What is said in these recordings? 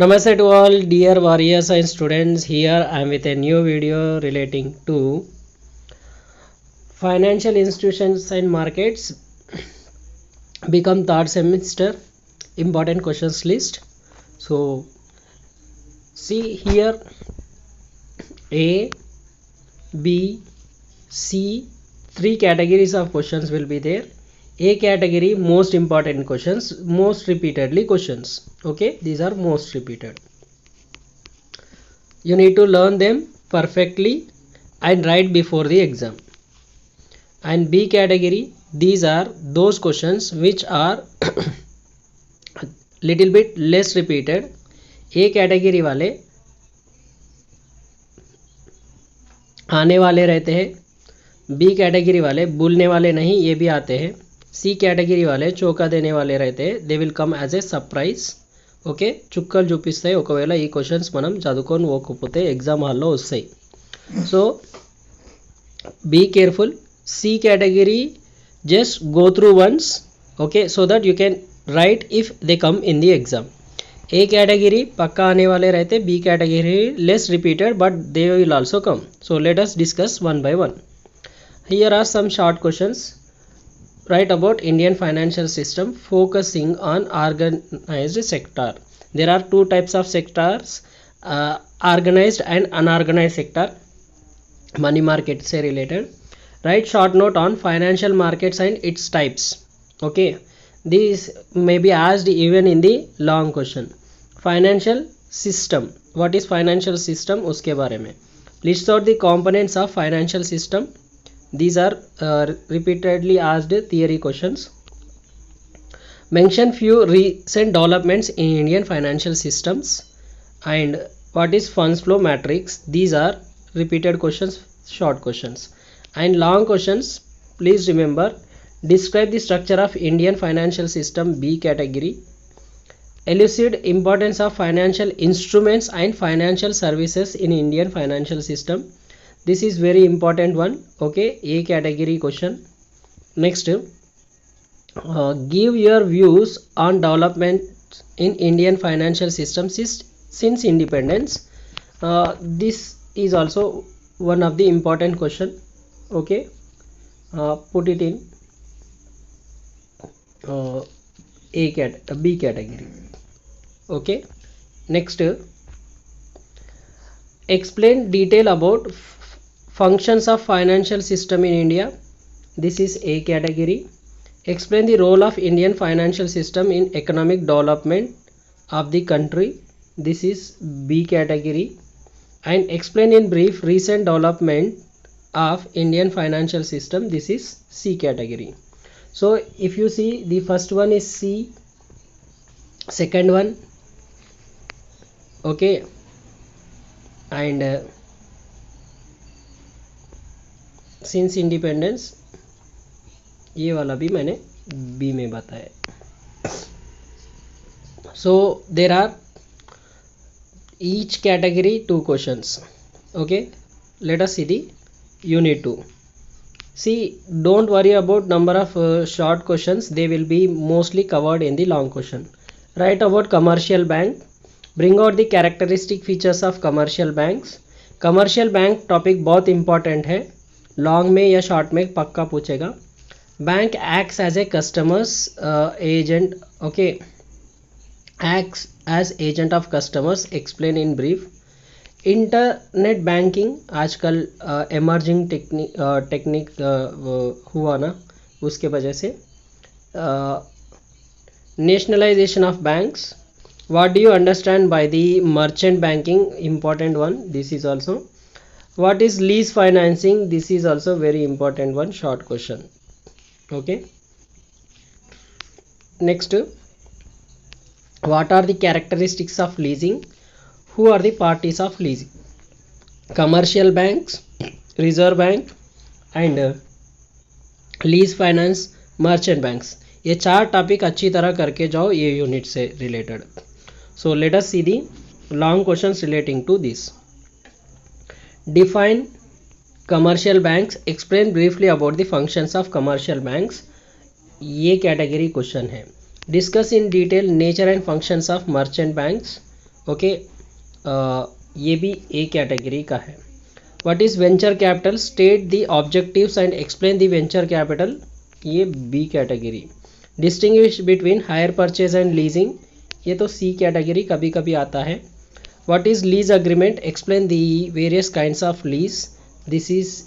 Namaste to all dear warrior science students. Here I am with a new video relating to financial institutions and markets become third semester important questions list. So see here, A, B, C, three categories of questions will be there. A category most important questions, most repeatedly questions. Okay, these are most repeated. You need to learn them perfectly and write before the exam. And B category, these are those questions which are little bit less repeated. A category वाले आने वाले रहते हैं, B category वाले भूलने वाले नहीं, ये भी आते हैं. सी कैटेगरी वाले చోకా देने वाले रहते हैं, they will come as a surprise. Okay, చుక్కలు చూపిస్తాయి ఒకవేళ ఈ క్వశ్చన్స్ మనం చదువుకొని పోకపోతే ఎగ్జామ్ హాల్లో వస్తాయి. So be careful. C category just go through once, okay, so that you can write if they come in the exam. A category पक्का आने वाले रहते, B category less repeated but they will also come. So let us discuss one by one. Here are some short questions. Write about Indian financial system focusing on organized sector. There are two types of sectors, organized and unorganized sector. Money market से related. Write short note on financial markets and its types. Okay, these may be asked even in the long question. Financial system, what is financial system उसके बारे में. List out the components of financial system. These are repeatedly asked theory questions. Mention few recent developments in Indian financial systems. And what is funds flow matrix. These are repeated questions, short questions. And long questions, please remember, describe the structure of Indian financial system, B category. Elucidate importance of financial instruments and financial services in Indian financial system. This is very important one. Okay, A category question. Next, give your views on development in Indian financial system since independence. This is also one of the important question. Okay, put it in B category. Okay, next, explain detail about functions of financial system in India. This is A category. Explain the role of Indian financial system in economic development of the country. This is B category. And explain in brief recent development of Indian financial system. This is C category. So if you see, the first one is C, second one, okay, and since independence, ये वाला भी मैंने B में बताया. So there are each category two questions. Okay, let us see the unit 2. See, don't worry about number of short questions, they will be mostly covered in the long question. Write about commercial bank. Bring out the characteristic features of commercial banks. Commercial bank topic बहुत important है, long में या short में पक्का पूछेगा. Bank acts as a customers agent. Okay, acts as agent of customers. Explain in brief. Internet banking आजकल emerging technique हुआ ना, उसके वजह से. Nationalisation of banks. What do you understand by the merchant banking, important one. This is also. What is lease financing? This is also very important one, short question. Okay, next, what are the characteristics of leasing? Who are the parties of leasing? Commercial banks, reserve bank, and lease finance, merchant banks. ये चार topic अच्छी तरह करके जाओ ये unit से related. So let us see the long questions relating to this. Define commercial banks. Explain briefly about the functions of commercial banks. ये category question है. Discuss in detail nature and functions of merchant banks. Okay, ये भी A category का है। What is venture capital, state the objectives and explain the venture capital, ये B category. Distinguish between hire purchase and leasing, ये तो C category कभी कभी आता है। What is lease agreement, explain the various kinds of lease, this is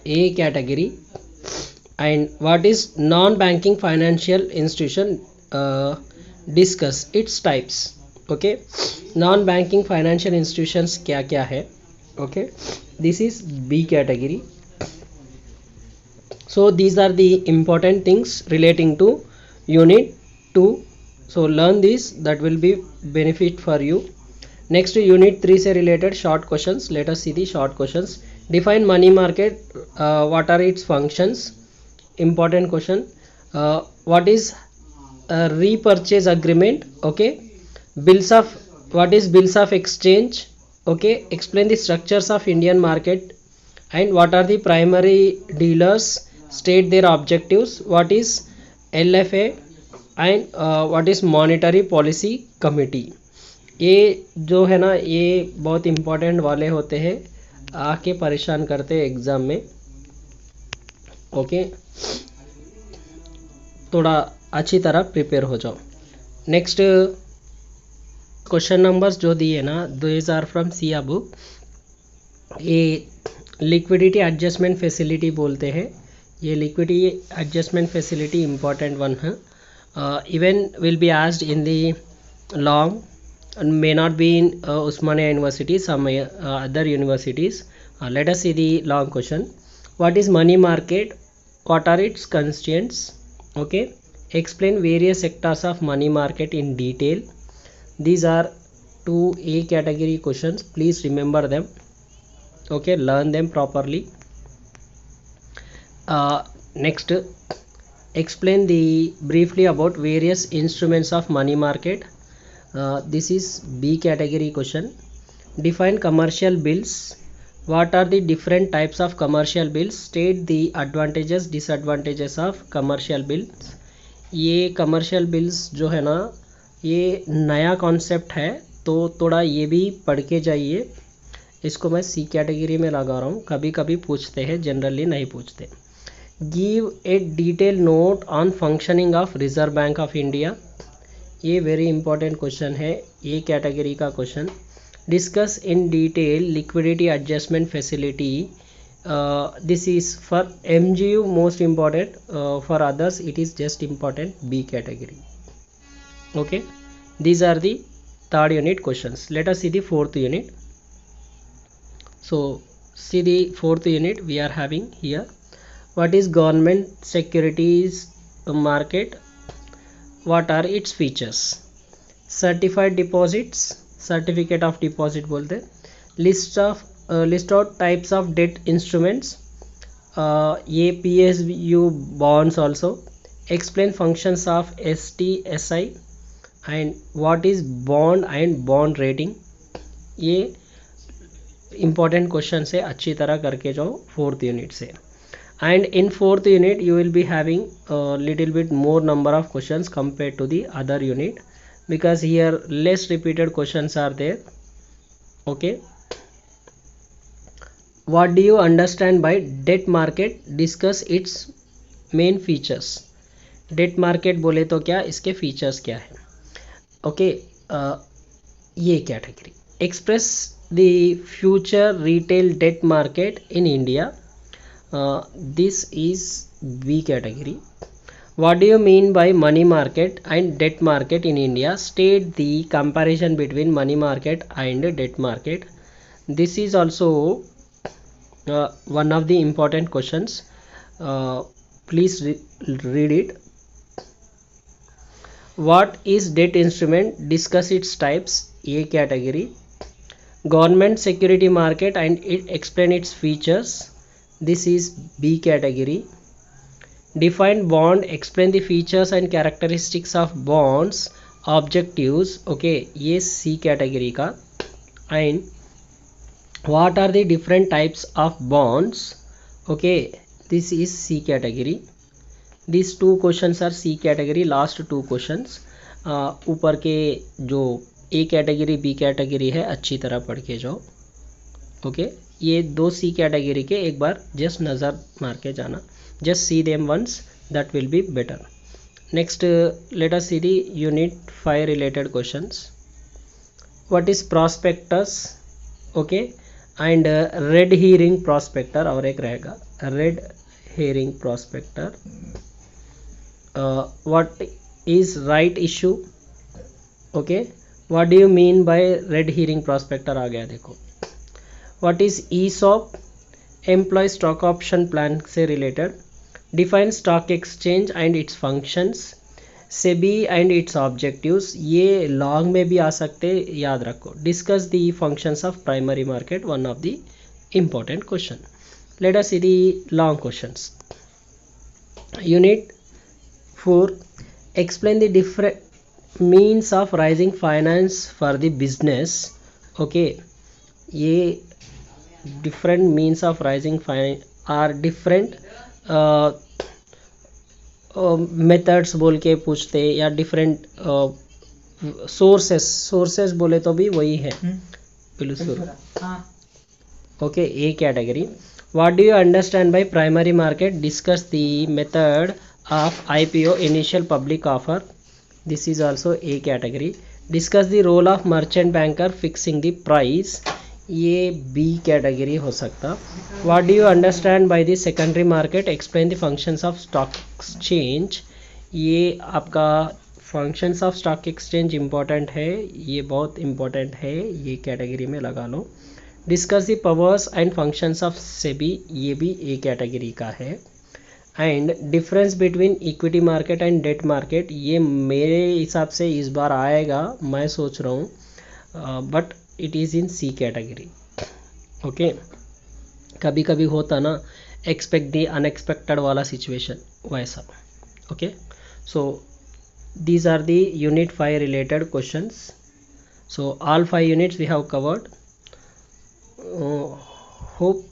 A category. And what is non banking financial institution, discuss its types. Okay, non banking financial institutions क्या क्या है, okay, this is B category. So these are the important things relating to unit 2. So learn this, that will be benefit for you. Next unit 3 से related short questions. Let us see the short questions. Define money market, what are its functions, important question. What is a repurchase agreement, okay. Bills of, what is bills of exchange, okay. Explain the structures of Indian market and what are the primary dealers, state their objectives. What is LFA and what is monetary policy committee. ये जो है ना, ये बहुत important वाले होते हैं, आके परेशान करते हैं एग्ज़ाम में। ओके, थोड़ा अच्छी तरह प्रिपेयर हो जाओ। नेक्स्ट क्वेश्चन नंबर्स जो दिए ना, दोज आर फ्रॉम सिया बुक। ये लिक्विडिटी एडजस्टमेंट फैसिलिटी बोलते हैं, ये liquidity adjustment facility important one है। Even will be asked in the long, may not be in Osmania University, some other universities. Let us see the long question. What is money market, what are its constituents, okay. Explain various sectors of money market in detail. These are 2A category questions, please remember them, okay, learn them properly. Next, explain the briefly about various instruments of money market. This is B category question. Define commercial bills. What are the different types of commercial bills? State the advantages, disadvantages of commercial bills. ये commercial bills जो है ना, ये नया concept है, तो थोड़ा ये भी पढ़ के जाइए। इसको मैं सी कैटेगरी में लगा रहा हूँ, कभी कभी पूछते हैं, जनरली नहीं पूछते। Give a detail note on functioning of Reserve Bank of India, ये वेरी इंपॉर्टेंट क्वेश्चन है, ये कैटेगरी का question. Discuss in detail liquidity adjustment facility, this is for MGU most important, for others it is just important, B category, okay. These are the third unit questions. Let us see the fourth unit. So see the fourth unit we are having here. What is government securities market? What are its features? Certified deposits, certificate of deposit बोलते हैं. List out types of debt instruments. ये PSU bonds also. Explain functions of ST SI and what is bond and bond rating. ये important questions है, अच्छी तरह करके जाओ fourth unit से. And in fourth unit you will be having a little bit more number of questions compared to the other unit, because here less repeated questions are there, okay. What do you understand by debt market? Discuss its main features. Debt market बोले तो क्या, इसके features क्या है, okay. ये category. Express the future retail debt market in India. This is B category. What do you mean by money market and debt market in India? State the comparison between money market and debt market. This is also one of the important questions. Please read it. What is debt instrument? Discuss its types. A category. Government security market and explain its features. This is B category. Define bond, explain the features and characteristics of bonds, objectives, okay, ये C category का. And what are the different types of bonds, okay, this is C category. These two questions are C category, last two questions. ऊपर के जो A category B category है अच्छी तरह पढ़ के जाओ। ओके, ये 2 सी कैटेगरी के एक बार जस्ट नज़र मार के जाना, just see them once, that will be better. Next let us see the unit 5 related questions. What is prospectus, okay, and red herring prospectus, और एक रहेगा red herring prospectus. What is right issue, okay, what do you mean by red herring prospectus आ गया देखो। What is ESOP, employee stock option plan से related. Define stock exchange and its functions, SEBI and its objectives, ये long में भी आ सकते, याद रखो। Discuss the functions of primary market, one of the important question. Let us see the long questions. Unit 4, explain the different means of raising finance for the business. Okay, ये different means of raising finance are different methods बोल के पूछते, या different sources बोले तो भी वही है। Okay, A category. What do you understand by primary market, discuss the method of IPO, initial public offer, this is also A category. Discuss the role of merchant banker fixing the price, ये B category हो सकता। What do you understand by the secondary market, explain the functions of stock exchange, ये आपका functions of stock exchange important है, ये बहुत important है, ये कैटेगरी में लगा लो। Discuss the powers and functions of SEBI, ये भी ए कैटेगरी का है। And difference between equity market and debt market, ये मेरे हिसाब से इस बार आएगा, मैं सोच रहा हूँ, but it is in C category. Okay, कभी कभी होता ना एक्सपेक्ट दी अनएक्सपेक्टेड वाला सिचुएशन, वैसा। Okay, so these are the unit 5 related questions. So all 5 units we have covered. Hope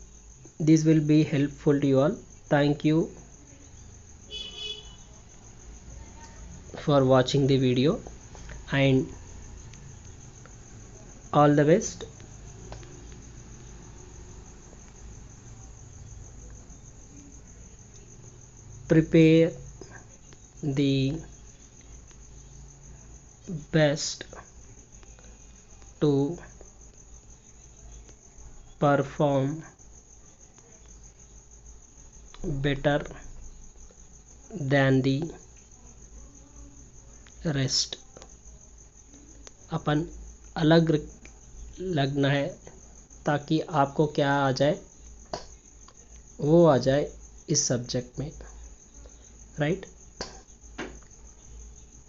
this will be helpful to you all. Thank you for watching the video and all the best. Prepare the best to perform better than the rest. अपन अलग लगना है ताकि आपको क्या आ जाए, वो आ जाए इस सब्जेक्ट में, राइट,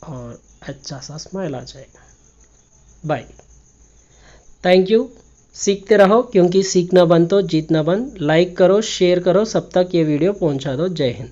और अच्छा सा स्माइल आ जाए। Bye, thank you. सीखते रहो, क्योंकि सीखना बंद तो जीतना बंद। लाइक करो, शेयर करो, सब तक ये वीडियो पहुंचा दो। जय हिंद।